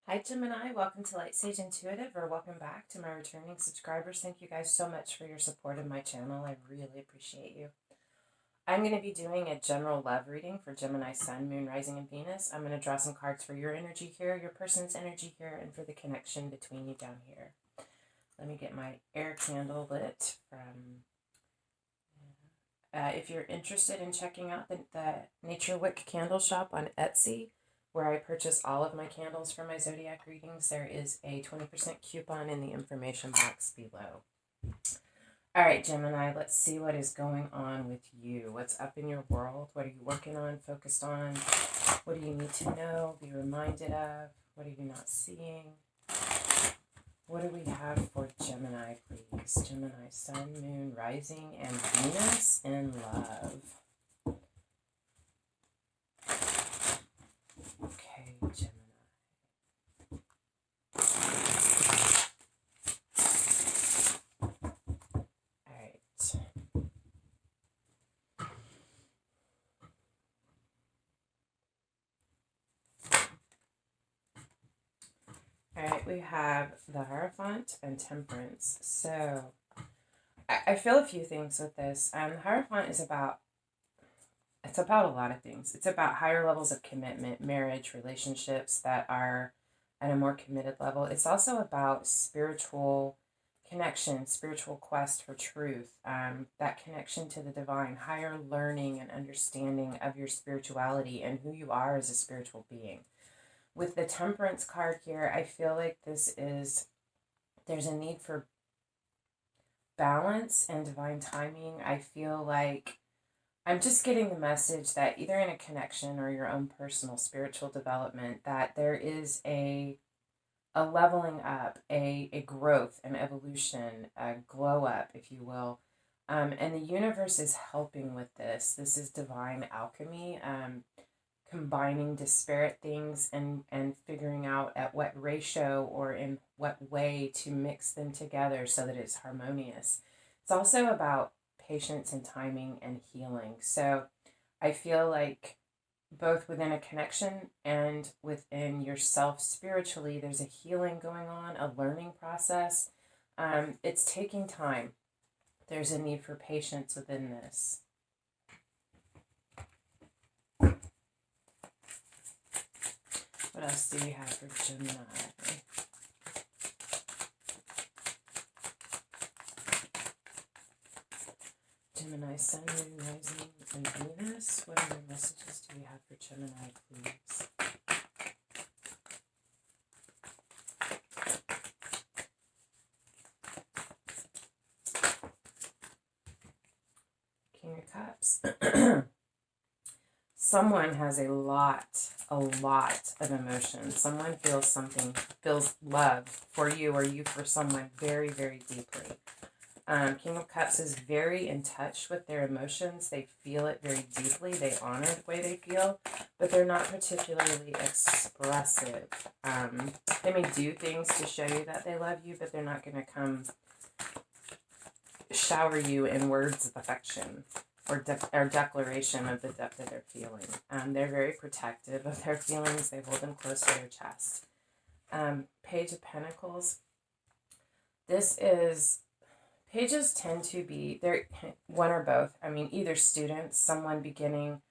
Hi, Gemini. Welcome to Lightsageintuitive, or welcome back to my returning subscribers. Thank you guys so much for your support of my channel. I really appreciate you. I'm going to be doing a general love reading for Gemini Sun, Moon, Rising, and Venus. I'm going to draw some cards for your energy here, your person's energy here, and for the connection between you down here. Let me get my air candle lit from... if you're interested in checking out the Nature Wick Candle Shop on Etsy, where I purchase all of my candles for my zodiac readings, there is a 20% coupon in the information box below. All right, Gemini, let's see what is going on with you. What's up in your world? What are you working on, focused on? What do you need to know, be reminded of? What are you not seeing? What do we have for Gemini, please? Gemini, Sun, Moon, Rising, and Venus in love. Okay, Gemini. All right, we have the Hierophant and Temperance. So I feel a few things with this. The Hierophant is about a lot of things. It's about higher levels of commitment, marriage, relationships that are at a more committed level. It's also about spiritual connection, spiritual quest for truth, that connection to the divine, higher learning and understanding of your spirituality and who you are as a spiritual being. With the Temperance card here, I feel like there's a need for balance and divine timing. I feel like I'm just getting the message that either in a connection or your own personal spiritual development, that there is a leveling up, a growth, an evolution, a glow up, if you will. And the universe is helping with this. This is divine alchemy, combining disparate things and figuring out at what ratio or in what way to mix them together so that it's harmonious. It's also about patience and timing and healing. So I feel like both within a connection and within yourself spiritually, there's a healing going on, a learning process. It's taking time. There's a need for patience within this. What else do we have for Gemini? Gemini, Sun, Moon, Rising, and Venus. What other messages do we have for Gemini, please? King of Cups. Someone has a lot of emotion. Someone feels love for you or you for someone very, very deeply. King of Cups is very in touch with their emotions. They feel it very deeply. They honor the way they feel, but they're not particularly expressive. They may do things to show you that they love you, but they're not going to come shower you in words of affection or declaration of the depth of their feeling. They're very protective of their feelings. They hold them close to their chest. Page of Pentacles. Pages tend to be, they're one or both. I mean, either students, someone beginning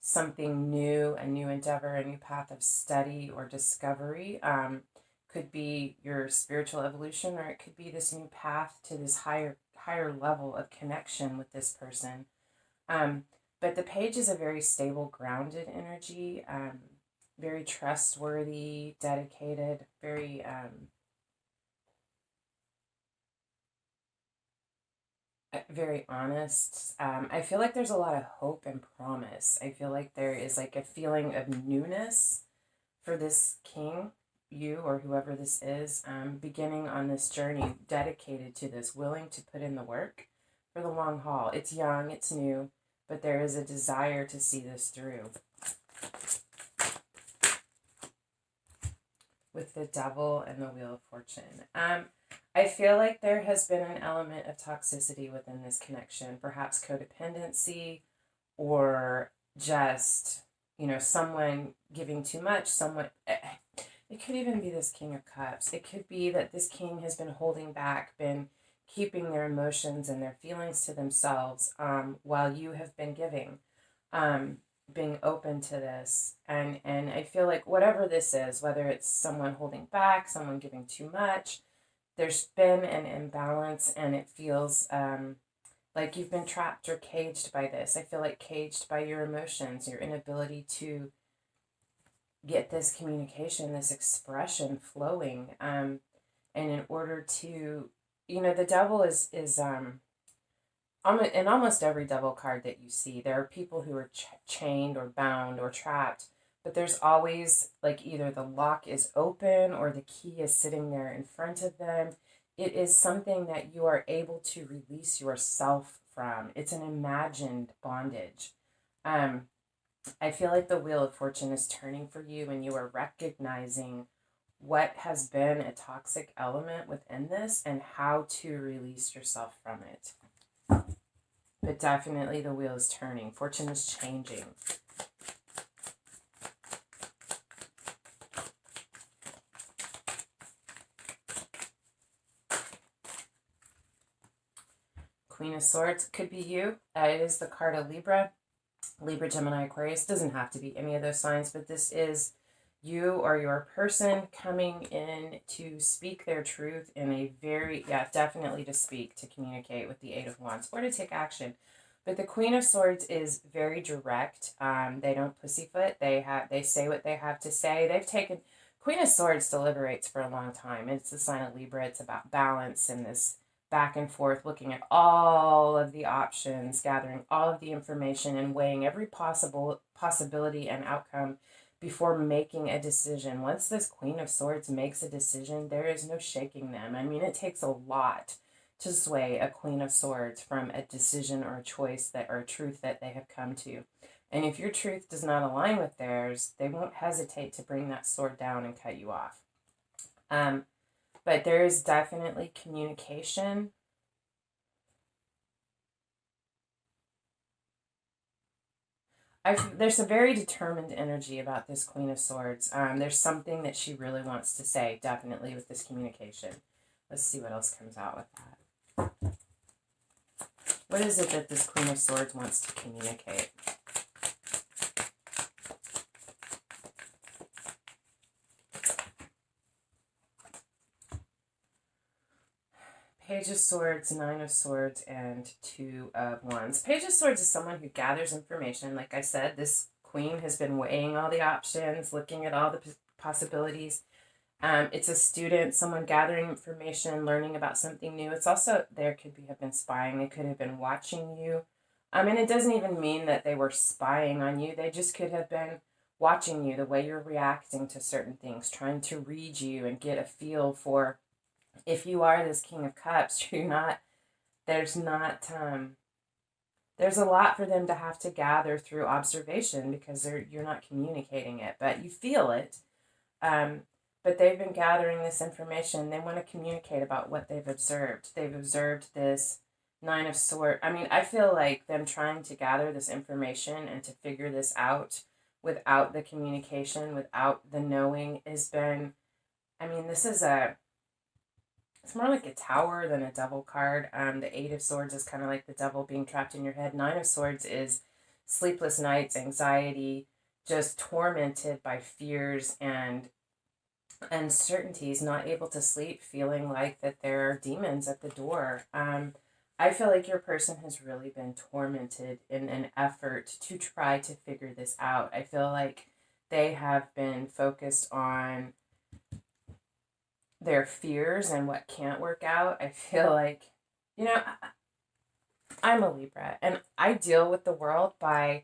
something new, a new endeavor, a new path of study or discovery. Could be your spiritual evolution, or it could be this new path to this higher level of connection with this person. But the page is a very stable, grounded energy, very trustworthy, dedicated, very honest. I feel like there's a lot of hope and promise. I feel like there is like a feeling of newness for this king, you or whoever this is, beginning on this journey, dedicated to this, willing to put in the work for the long haul. It's young, it's new, but there is a desire to see this through. With the Devil and the Wheel of Fortune. I feel like there has been an element of toxicity within this connection, perhaps codependency, or just, someone giving too much, It could even be this King of Cups. It could be that this king has been holding back, been keeping their emotions and their feelings to themselves, while you have been giving, um, being open to this. And I feel like whatever this is, whether it's someone holding back, someone giving too much, there's been an imbalance, and it feels like you've been trapped or caged by this. I feel like caged by your emotions, your inability to get this communication, this expression flowing. And in order to, the devil is in almost every devil card that you see, there are people who are chained or bound or trapped, but there's always like either the lock is open or the key is sitting there in front of them. It is something that you are able to release yourself from. It's an imagined bondage. Um, I feel like the Wheel of Fortune is turning for you, and you are recognizing what has been a toxic element within this and how to release yourself from it. But definitely the wheel is turning. Fortune is changing. Queen of Swords could be you. It is the card of Libra. Libra, Gemini, Aquarius. Doesn't have to be any of those signs, but this is you or your person coming in to speak their truth in a very, definitely to speak, to communicate with the Eight of Wands or to take action. But the Queen of Swords is very direct. They don't pussyfoot. They say what they have to say. Queen of Swords deliberates for a long time. It's the sign of Libra. It's about balance and this back and forth, looking at all of the options, gathering all of the information, and weighing every possibility and outcome before making a decision. Once this Queen of Swords makes a decision, there is no shaking them. I mean, it takes a lot to sway a Queen of Swords from a decision or a choice or a truth that they have come to. And if your truth does not align with theirs, they won't hesitate to bring that sword down and cut you off. But there is definitely communication. There's a very determined energy about this Queen of Swords. There's something that she really wants to say, definitely, with this communication. Let's see what else comes out with that. What is it that this Queen of Swords wants to communicate? Page of Swords, Nine of Swords, and Two of Wands. Page of Swords is someone who gathers information. Like I said, this queen has been weighing all the options, looking at all the possibilities. It's a student, someone gathering information, learning about something new. It's also, have been spying. They could have been watching you. And it doesn't even mean that they were spying on you. They just could have been watching you, the way you're reacting to certain things, trying to read you and get a feel for, if you are this King of Cups, there's a lot for them to have to gather through observation because you're not communicating it, but you feel it. But they've been gathering this information. They want to communicate about what they've observed. They've observed this Nine of Swords. I feel like them trying to gather this information and to figure this out without the communication, without the knowing, has been, it's more like a tower than a devil card. The Eight of Swords is kind of like the devil being trapped in your head. Nine of Swords is sleepless nights, anxiety, just tormented by fears and uncertainties, not able to sleep, feeling like that there are demons at the door. I feel like your person has really been tormented in an effort to try to figure this out. I feel like they have been focused on their fears and what can't work out. I feel like, I'm a Libra, and I deal with the world by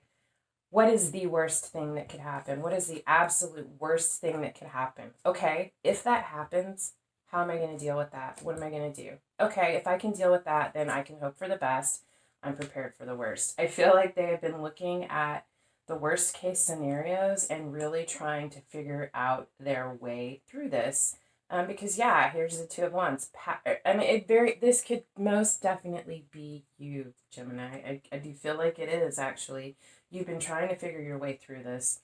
what is the worst thing that could happen? What is the absolute worst thing that could happen? Okay, if that happens, how am I going to deal with that? What am I going to do? Okay, if I can deal with that, then I can hope for the best. I'm prepared for the worst. I feel like they have been looking at the worst case scenarios and really trying to figure out their way through this. Because here's the Two of Wands. This could most definitely be you, Gemini. I do feel like it is, actually. You've been trying to figure your way through this.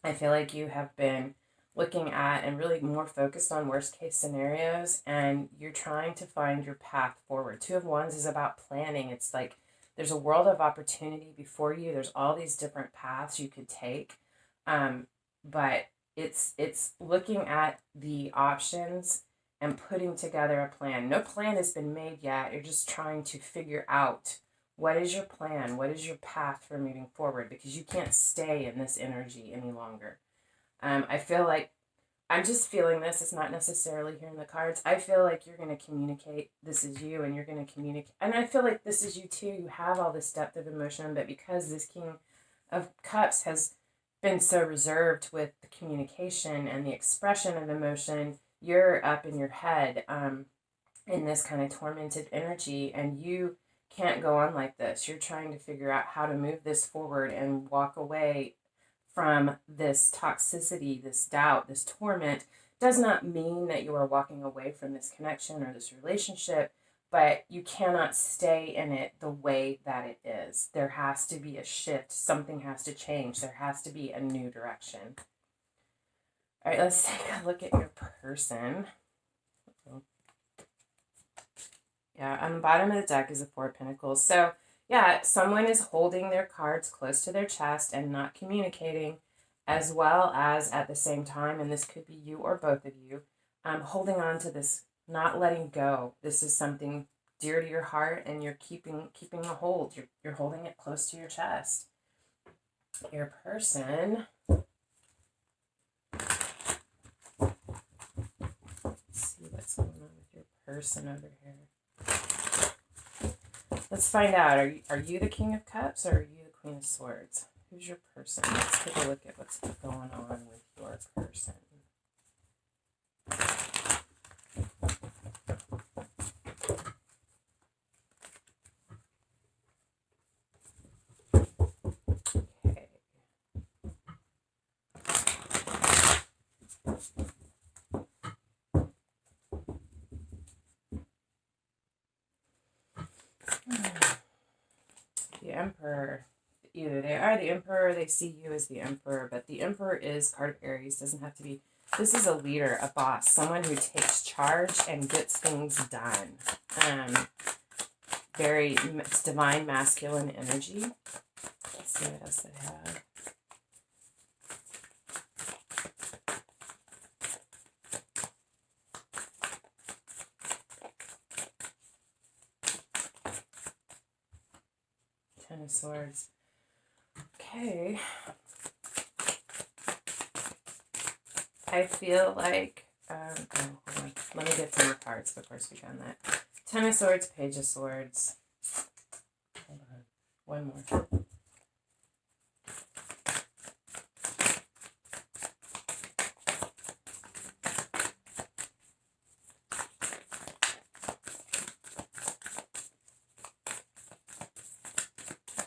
I feel like you have been looking at and really more focused on worst case scenarios, and you're trying to find your path forward. Two of Wands is about planning. It's like there's a world of opportunity before you. There's all these different paths you could take, but it's looking at the options and putting together a plan. No plan has been made yet. You're just trying to figure out what is your plan, what is your path for moving forward, because you can't stay in this energy any longer. I feel like I'm just feeling this. It's not necessarily here in the cards. I feel like you're going to communicate. This is you, and you're going to communicate. And I feel like this is you too. You have all this depth of emotion, but because this King of Cups has been so reserved with the communication and the expression of emotion, you're up in your head in this kind of tormented energy, and you can't go on like this. You're trying to figure out how to move this forward and walk away from this toxicity, this doubt, this torment. Does not mean that you are walking away from this connection or this relationship, but you cannot stay in it the way that it is. There has to be a shift. Something has to change. There has to be a new direction. All right, let's take a look at your person. Yeah, on the bottom of the deck is a Four of Pentacles. So yeah, someone is holding their cards close to their chest and not communicating, as well as at the same time, and this could be you or both of you, holding on to this, not letting go. This is something dear to your heart, and you're keeping a hold. You're holding it close to your chest. Your person. Let's see what's going on with your person over here. Let's find out. Are you the King of Cups, or are you the Queen of Swords? Who's your person? Let's take a look at what's going on with your person. Okay. The Emperor. Either they are the Emperor or they see you as the Emperor, but the Emperor is card of Aries. Doesn't have to be. This is a leader, a boss, someone who takes charge and gets things done. Very divine masculine energy. Let's see what else they have. Ten of Swords. Okay. I feel like, hold on. Let me get some more cards before speaking on that. Ten of Swords, Page of Swords. Hold on. One more.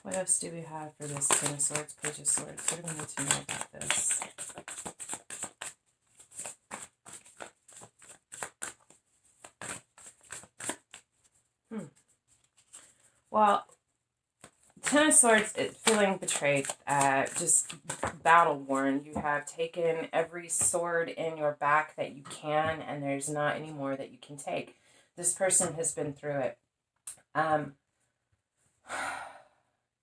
What else do we have for this Ten of Swords, Page of Swords? What do we need to know about this? Well, Ten of Swords, feeling betrayed, just battle worn. You have taken every sword in your back that you can, and there's not any more that you can take. This person has been through it.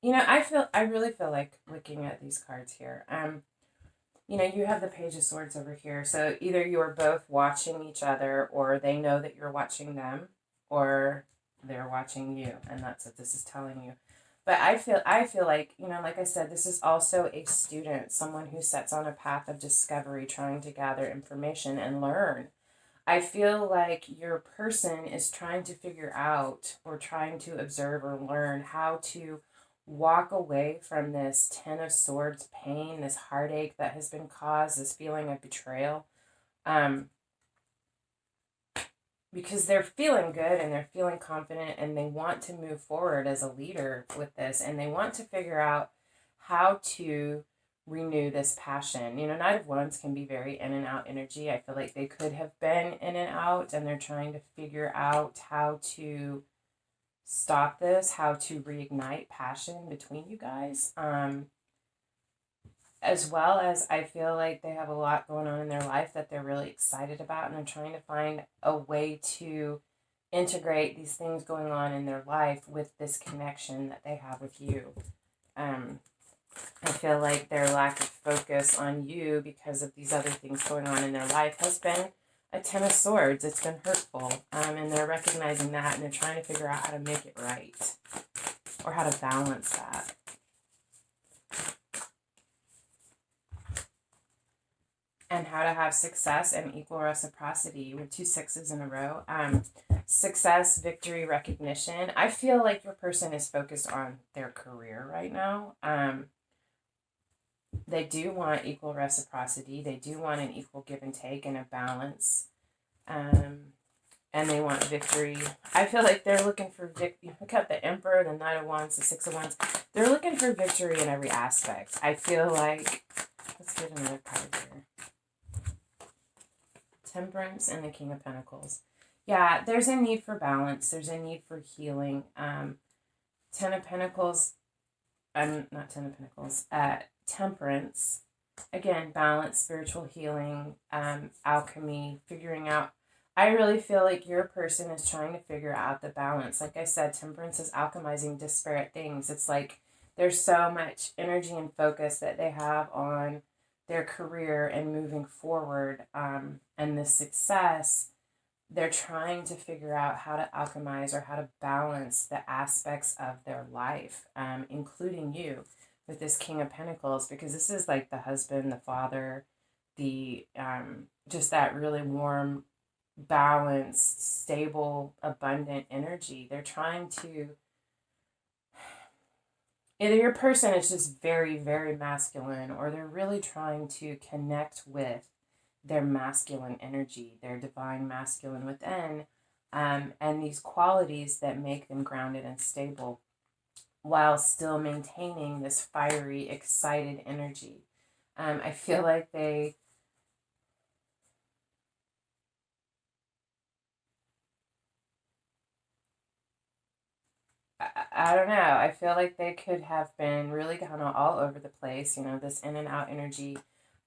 You know, I really feel like looking at these cards here. You know, you have the Page of Swords over here. So either you're both watching each other, or they know that you're watching them, or they're watching you, and that's what this is telling you. But I feel like, you know, like I said, this is also a student, someone who sets on a path of discovery, trying to gather information and learn. I feel like your person is trying to figure out, or trying to observe or learn how to walk away from this Ten of Swords pain, this heartache that has been caused, this feeling of betrayal. Because they're feeling good and they're feeling confident, and they want to move forward as a leader with this, and they want to figure out how to renew this passion. You know, Knight of Wands can be very in and out energy. I feel like they could have been in and out, and they're trying to figure out how to stop this, how to reignite passion between you guys. as well as I feel like they have a lot going on in their life that they're really excited about, and they're trying to find a way to integrate these things going on in their life with this connection that they have with you. Um, I feel like their lack of focus on you because of these other things going on in their life has been a Ten of Swords. It's been hurtful, and they're recognizing that, and they're trying to figure out how to make it right or how to balance that. And how to have success and equal reciprocity with 2 6s in a row. Success, victory, recognition. I feel like your person is focused on their career right now. They do want equal reciprocity. They do want an equal give and take and a balance. And they want victory. I feel like they're looking for victory. Look at the Emperor, the Knight of Wands, the Six of Wands. They're looking for victory in every aspect. I feel like, let's get another card here. Temperance and the King of Pentacles. Yeah, there's a need for balance. There's a need for healing. Ten of Pentacles, not Ten of Pentacles, Temperance. Again, balance, spiritual healing, alchemy, figuring out. I really feel like your person is trying to figure out the balance. Like I said, Temperance is alchemizing disparate things. It's like there's so much energy and focus that they have on their career and moving forward, and the success. They're trying to figure out how to alchemize or how to balance the aspects of their life, including you with this King of Pentacles, because this is like the husband, the father, the just that really warm, balanced, stable, abundant energy. They're trying to, either your person is just very, very masculine, or they're really trying to connect with their masculine energy, their divine masculine within, and these qualities that make them grounded and stable while still maintaining this fiery, excited energy. I feel like I don't know. I feel like they could have been really kind of all over the place, this in and out energy,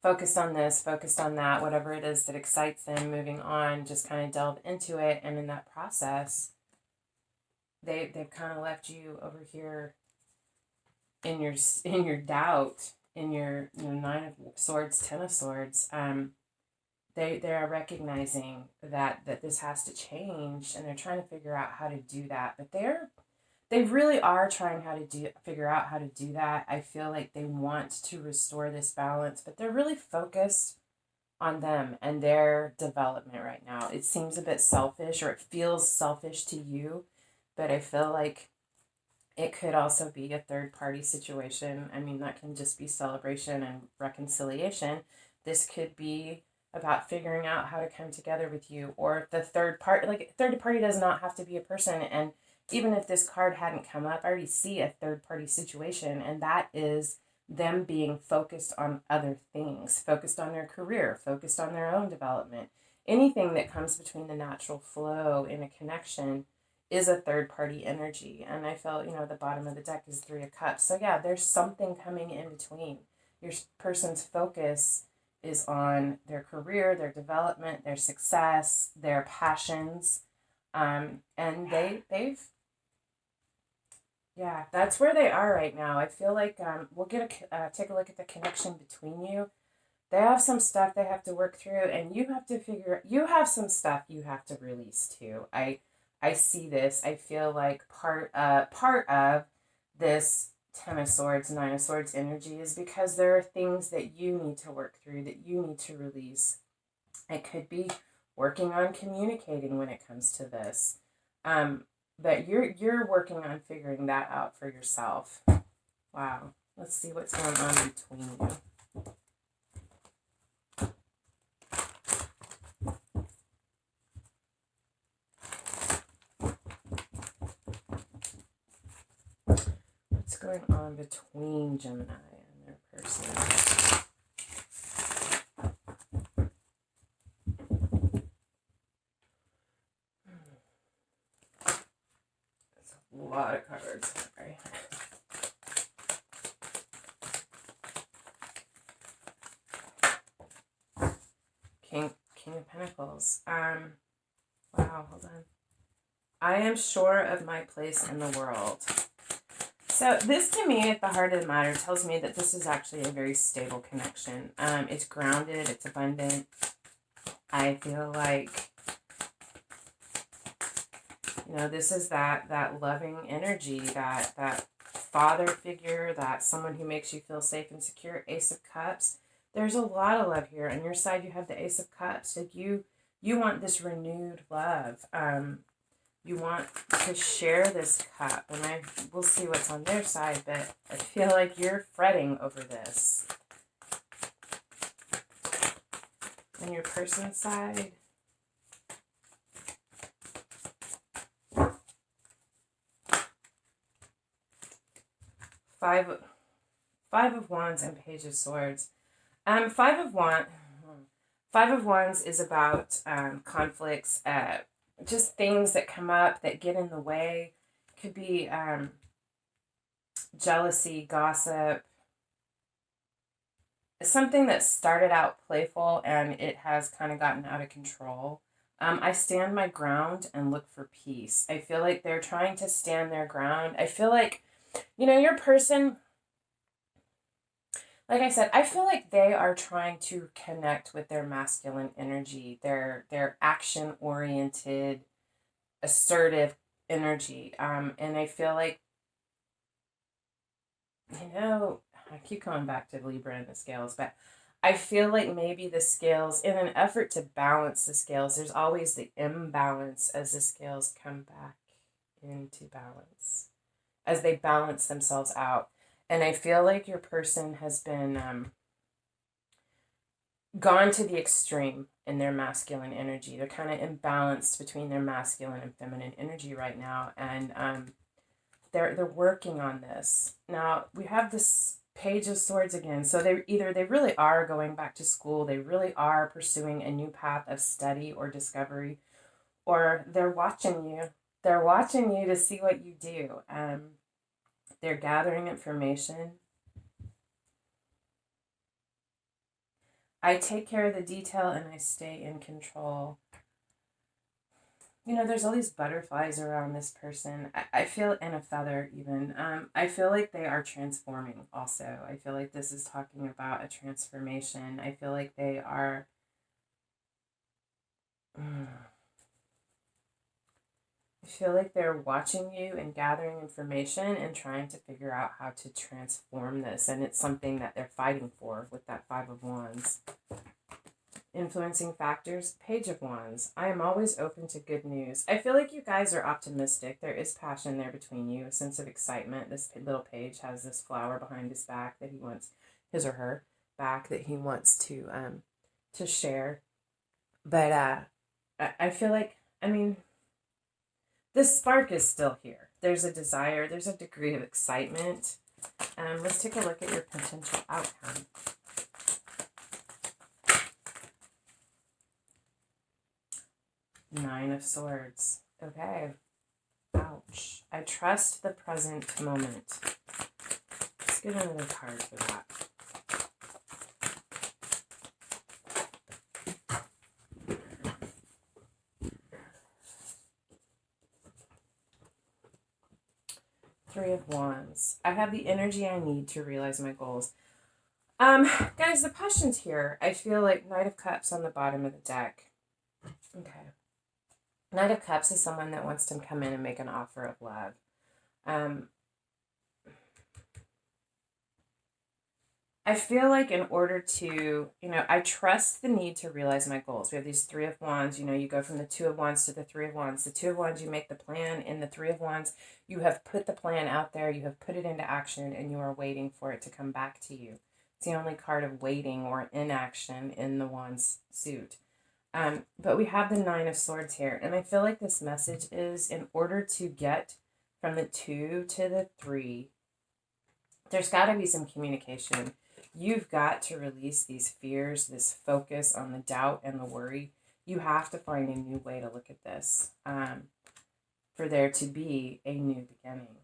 focused on this, focused on that, whatever it is that excites them, moving on, just kind of delve into it. And in that process, they've kind of left you over here in your doubt, in your Nine of Swords, Ten of Swords. They are recognizing that this has to change, and they're trying to figure out how to do that. But they really are trying figure out how to do that. I feel like they want to restore this balance, but they're really focused on them and their development right now. It seems a bit selfish, or it feels selfish to you, but I feel like it could also be a third party situation. I mean, that can just be celebration and reconciliation. This could be about figuring out how to come together with you, or the third party does not have to be a person. And even if this card hadn't come up, I already see a third party situation, and that is them being focused on other things, focused on their career, focused on their own development. Anything that comes between the natural flow in a connection is a third party energy. And I felt, the bottom of the deck is 3 of Cups. So yeah, there's something coming in between. Your person's focus is on their career, their development, their success, their passions. And they've yeah, that's where they are right now. I feel like we'll take a look at the connection between you. They have some stuff they have to work through, and you have some stuff you have to release too. I see this. I feel like part of this Ten of Swords, Nine of Swords energy is because there are things that you need to work through, that you need to release. It could be working on communicating when it comes to this. But you're working on figuring that out for yourself. Wow. Let's see what's going on between you. What's going on between Gemini and their person? A lot of cards. Sorry. King of Pentacles. Wow, hold on. I am sure of my place in the world. So this, to me, at the heart of the matter, tells me that this is actually a very stable connection. It's grounded. It's abundant. I feel like, you know, this is that loving energy, that father figure, that someone who makes you feel safe and secure. Ace of Cups. There's a lot of love here. On your side, you have the Ace of Cups. Like you want this renewed love. You want to share this cup, and we'll see what's on their side, but I feel like you're fretting over this. On your person's side, Five of Wands and Page of Swords. Five of Wands is about conflicts, just things that come up that get in the way. Could be jealousy, gossip, something that started out playful and it has kind of gotten out of control. I stand my ground and look for peace. I feel like they're trying to stand their ground. I feel like, you know, your person, like I said, I feel like they are trying to connect with their masculine energy, their action-oriented, assertive energy. And I feel like, you know, I keep coming back to Libra and the scales, but I feel like maybe the scales, in an effort to balance the scales, there's always the imbalance as the scales come back into balance, as they balance themselves out. And I feel like your person has been gone to the extreme in their masculine energy. They're kind of imbalanced between their masculine and feminine energy right now. And they're working on this. Now, we have this Page of Swords again. So they really are going back to school. They really are pursuing a new path of study or discovery. Or they're watching you. They're watching you to see what you do. They're gathering information. I take care of the detail and I stay in control. You know, there's all these butterflies around this person. I feel, and a feather even. I feel like they are transforming also. I feel like this is talking about a transformation. I feel like they are... I feel like they're watching you and gathering information and trying to figure out how to transform this. And it's something that they're fighting for with that Five of Wands. Influencing factors, Page of Wands. I am always open to good news. I feel like you guys are optimistic. There is passion there between you, a sense of excitement. This little page has this flower behind his back that he wants, his or her back, that he wants to share. But I feel like, I mean, this spark is still here. There's a desire. There's a degree of excitement. Let's take a look at your potential outcome. Nine of Swords. Okay. Ouch. I trust the present moment. Let's get another card for that. Three of Wands. I have the energy I need to realize my goals. Guys, the questions here, I feel like Knight of Cups on the bottom of the deck. Okay. Knight of Cups is someone that wants to come in and make an offer of love. I feel like in order to, you know, I trust the need to realize my goals. We have these Three of Wands. You know, you go from the Two of Wands to the Three of Wands. The Two of Wands, you make the plan. In the Three of Wands, you have put the plan out there. You have put it into action, and you are waiting for it to come back to you. It's the only card of waiting or inaction in the Wands suit. But we have the Nine of Swords here. And I feel like this message is, in order to get from the 2 to the 3, there's got to be some communication. You've got to release these fears, this focus on the doubt and the worry. You have to find a new way to look at this for there to be a new beginning.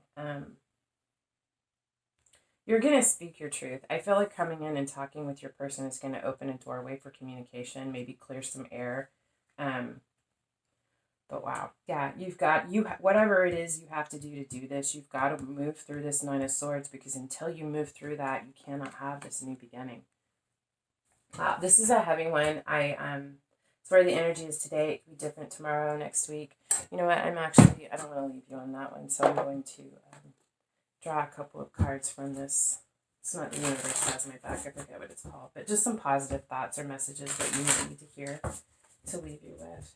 you're going to speak your truth. I feel like coming in and talking with your person is going to open a doorway for communication, maybe clear some air. But wow, yeah, whatever it is you have to do this, you've got to move through this Nine of Swords, because until you move through that, you cannot have this new beginning. Wow, this is a heavy one. It's where the energy is today. It could be different tomorrow, next week. You know what? I don't want to leave you on that one, so I'm going to draw a couple of cards from this. It's not the universe has my back. I forget what it's called, but just some positive thoughts or messages that you might need to hear to leave you with.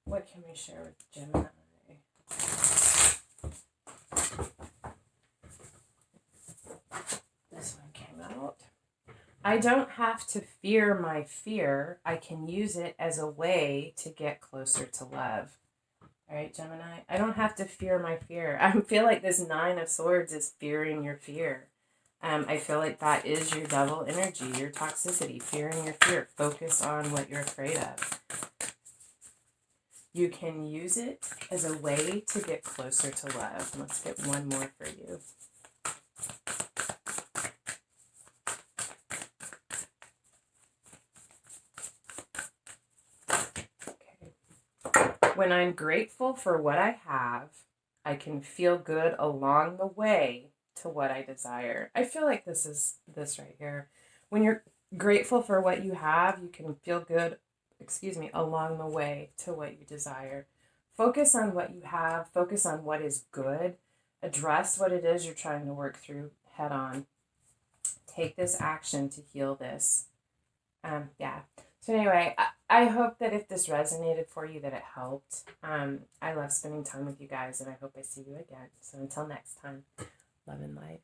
What can we share with Gemini? This one came out. I don't have to fear my fear. I can use it as a way to get closer to love. All right, Gemini. I don't have to fear my fear. I feel like this Nine of Swords is fearing your fear. I feel like that is your devil energy, your toxicity, fearing your fear. Focus on what you're afraid of. You can use it as a way to get closer to love. Let's get one more for you. Okay. When I'm grateful for what I have, I can feel good along the way to what I desire. I feel like this is this right here. When you're grateful for what you have, you can feel good, along the way to what you desire. Focus on what you have. Focus on what is good. Address what it is you're trying to work through head on. Take this action to heal this. Yeah. So anyway, I hope that if this resonated for you, that it helped. I love spending time with you guys, and I hope I see you again. So until next time, love and light.